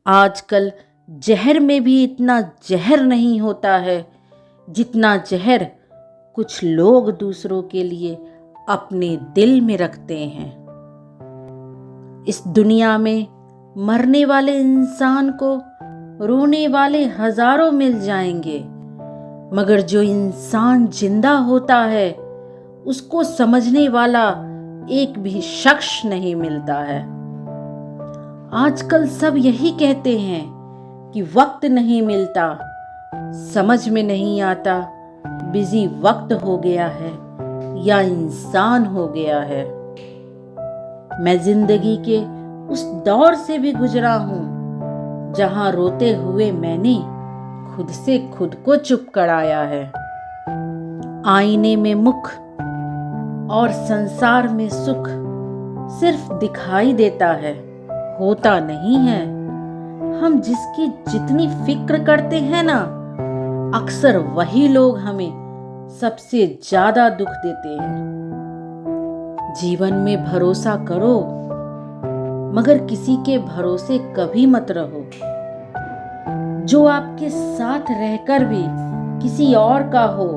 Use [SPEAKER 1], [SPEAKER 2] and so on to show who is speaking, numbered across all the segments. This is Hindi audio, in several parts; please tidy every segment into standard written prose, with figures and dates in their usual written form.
[SPEAKER 1] आजकल जहर में भी इतना जहर नहीं होता है जितना जहर कुछ लोग दूसरों के लिए अपने दिल में रखते हैं। इस दुनिया में मरने वाले इंसान को रोने वाले हजारों मिल जाएंगे, मगर जो इंसान जिंदा होता है उसको समझने वाला एक भी शख्स नहीं मिलता है। आजकल सब यही कहते हैं कि वक्त नहीं मिलता, समझ में नहीं आता बिजी वक्त हो गया है या इंसान हो गया है। मैं जिंदगी के उस दौर से भी गुजरा हूं जहां रोते हुए मैंने खुद से खुद को चुप कराया है। आईने में मुख और संसार में सुख सिर्फ दिखाई देता है, होता नहीं है। हम जिसकी जितनी फिक्र करते हैं ना, अक्सर वही लोग हमें सबसे ज्यादा दुख देते हैं। जीवन में भरोसा करो, मगर किसी के भरोसे कभी मत रहो। जो आपके साथ रहकर भी किसी और का हो,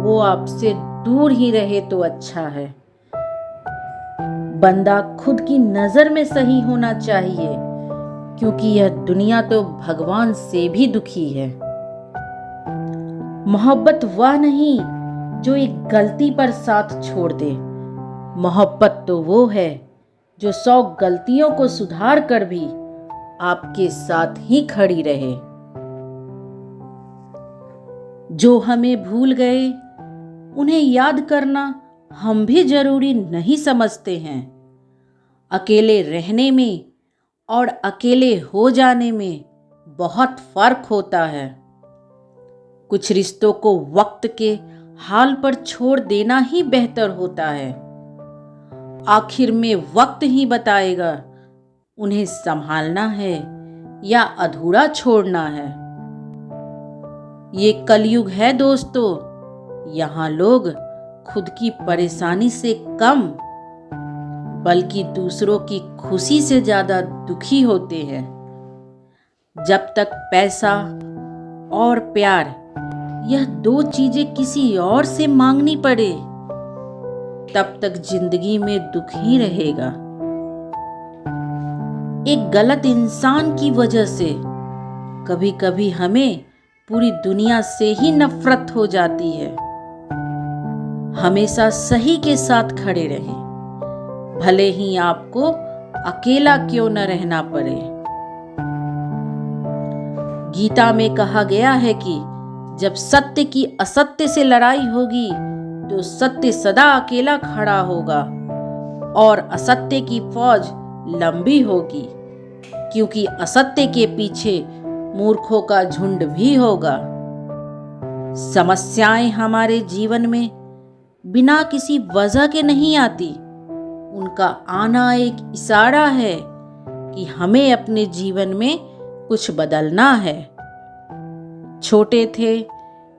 [SPEAKER 1] वो आपसे दूर ही रहे तो अच्छा है। बंदा खुद की नजर में सही होना चाहिए, क्योंकि यह दुनिया तो भगवान से भी दुखी है। मोहब्बत वह नहीं जो एक गलती पर साथ छोड़ दे, मोहब्बत तो वो है जो 100 गलतियों को सुधार कर भी आपके साथ ही खड़ी रहे। जो हमें भूल गए उन्हें याद करना हम भी जरूरी नहीं समझते हैं। अकेले रहने में और अकेले हो जाने में बहुत फर्क होता है। कुछ रिश्तों को वक्त के हाल पर छोड़ देना ही बेहतर होता है। आखिर में वक्त ही बताएगा उन्हें संभालना है या अधूरा छोड़ना है। ये कलयुग है दोस्तों, यहाँ लोग खुद की परेशानी से कम बल्कि दूसरों की खुशी से ज्यादा दुखी होते हैं। जब तक पैसा और प्यार, यह 2 चीजें किसी और से मांगनी पड़े, तब तक जिंदगी में दुख ही रहेगा। एक गलत इंसान की वजह से कभी कभी हमें पूरी दुनिया से ही नफरत हो जाती है। हमेशा सही के साथ खड़े रहें, भले ही आपको अकेला क्यों न रहना पड़े। गीता में कहा गया है कि जब सत्य की असत्य से लड़ाई होगी तो सत्य सदा अकेला खड़ा होगा और असत्य की फौज लंबी होगी, क्योंकि असत्य के पीछे मूर्खों का झुंड भी होगा। समस्याएं हमारे जीवन में बिना किसी वजह के नहीं आती, उनका आना एक इशारा है कि हमें अपने जीवन में कुछ बदलना है। छोटे थे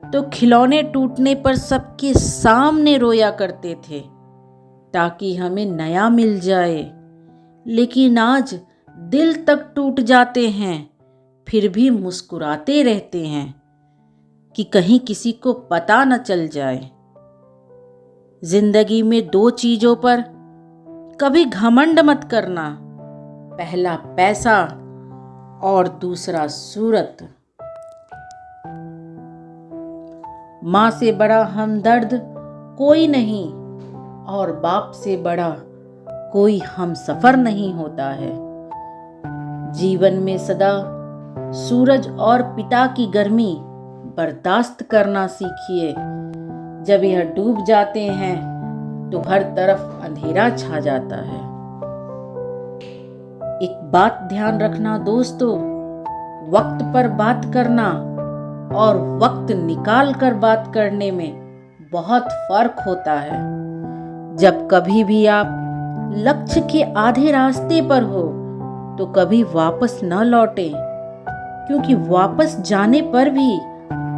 [SPEAKER 1] तो खिलौने टूटने पर सबके सामने रोया करते थे ताकि हमें नया मिल जाए, लेकिन आज दिल तक टूट जाते हैं फिर भी मुस्कुराते रहते हैं कि कहीं किसी को पता न चल जाए। जिंदगी में 2 चीजों पर कभी घमंड मत करना, पहला पैसा और दूसरा सूरत। माँ से बड़ा हमदर्द कोई नहीं और बाप से बड़ा कोई हमसफर नहीं होता है। जीवन में सदा सूरज और पिता की गर्मी बर्दाश्त करना सीखिए। जब यह डूब जाते हैं तो हर तरफ अंधेरा छा जाता है। एक बात ध्यान रखना दोस्तों, वक्त पर बात करना और वक्त निकाल कर बात करने में बहुत फर्क होता है। जब कभी भी आप लक्ष्य के आधे रास्ते पर हो तो कभी वापस न लौटें, क्योंकि वापस जाने पर भी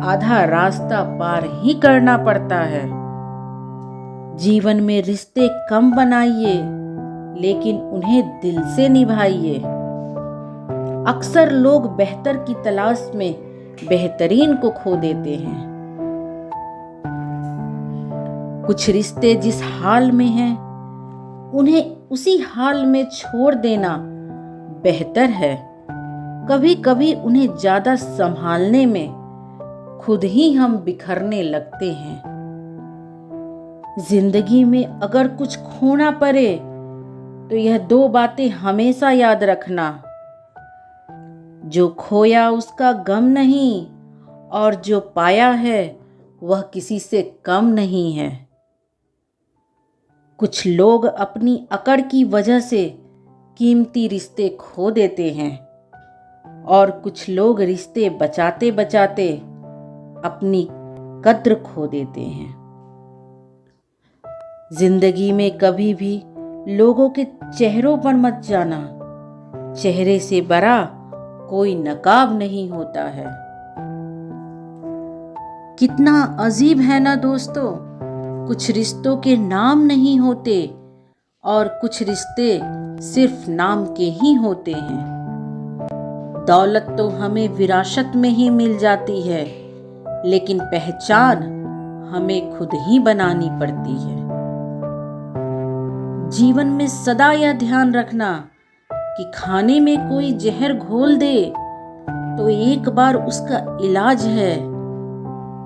[SPEAKER 1] आधा रास्ता पार ही करना पड़ता है। जीवन में रिश्ते कम बनाइए, लेकिन उन्हें दिल से निभाइए। अक्सर लोग बेहतर की तलाश में बेहतरीन को खो देते हैं। कुछ रिश्ते जिस हाल में हैं, उन्हें उसी हाल में छोड़ देना बेहतर है। कभी कभी उन्हें ज्यादा संभालने में खुद ही हम बिखरने लगते हैं। जिंदगी में अगर कुछ खोना पड़े तो यह 2 बातें हमेशा याद रखना। जो खोया उसका गम नहीं, और जो पाया है वह किसी से कम नहीं है। कुछ लोग अपनी अकड़ की वजह से कीमती रिश्ते खो देते हैं, और कुछ लोग रिश्ते बचाते बचाते अपनी कद्र खो देते हैं। जिंदगी में कभी भी लोगों के चेहरों पर मत जाना। चेहरे से बड़ा कोई नकाब नहीं होता है। कितना अजीब है ना दोस्तों, कुछ रिश्तों के नाम नहीं होते और कुछ रिश्ते सिर्फ नाम के ही होते हैं। दौलत तो हमें विरासत में ही मिल जाती है, लेकिन पहचान हमें खुद ही बनानी पड़ती है। जीवन में सदा यह ध्यान रखना कि खाने में कोई जहर घोल दे तो एक बार उसका इलाज है,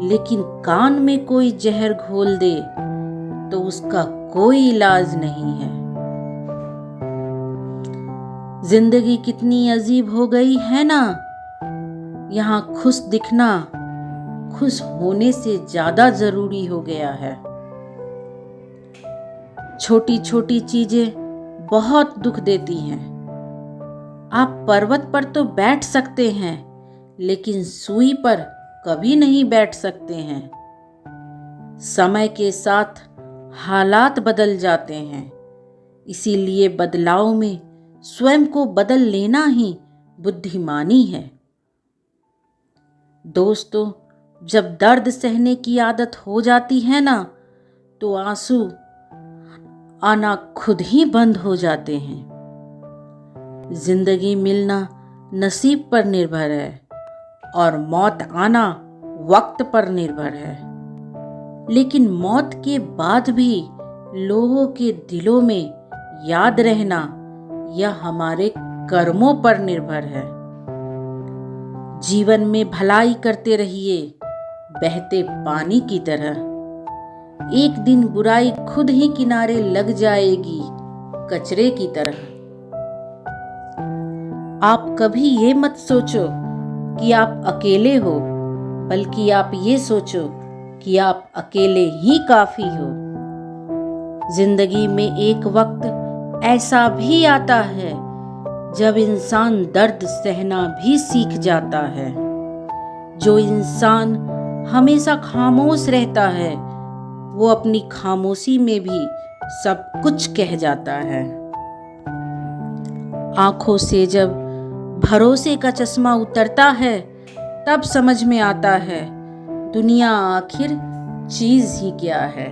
[SPEAKER 1] लेकिन कान में कोई जहर घोल दे तो उसका कोई इलाज नहीं है। जिंदगी कितनी अजीब हो गई है ना। यहाँ खुश दिखना खुश होने से ज्यादा जरूरी हो गया है। छोटी छोटी चीजें बहुत दुख देती हैं। आप पर्वत पर तो बैठ सकते हैं, लेकिन सूई पर कभी नहीं बैठ सकते हैं। समय के साथ हालात बदल जाते हैं, इसीलिए बदलाव में स्वयं को बदल लेना ही बुद्धिमानी है। दोस्तों, जब दर्द सहने की आदत हो जाती है ना, तो आंसू आना खुद ही बंद हो जाते हैं। जिंदगी मिलना नसीब पर निर्भर है और मौत आना वक्त पर निर्भर है। लेकिन मौत के बाद भी लोगों के दिलों में याद रहना यह हमारे कर्मों पर निर्भर है। जीवन में भलाई करते रहिए, बहते पानी की तरह। एक दिन बुराई खुद ही किनारे लग जाएगी, कचरे की तरह। आप कभी ये मत सोचो कि आप अकेले हो, बल्कि आप ये सोचो कि आप अकेले ही काफी हो। जिंदगी में एक वक्त ऐसा भी आता है जब इंसान दर्द सहना भी सीख जाता है। जो इंसान हमेशा खामोश रहता है, वो अपनी खामोशी में भी सब कुछ कह जाता है। आंखों से जब भरोसे का चश्मा उतरता है, तब समझ में आता है दुनिया आखिर चीज ही क्या है।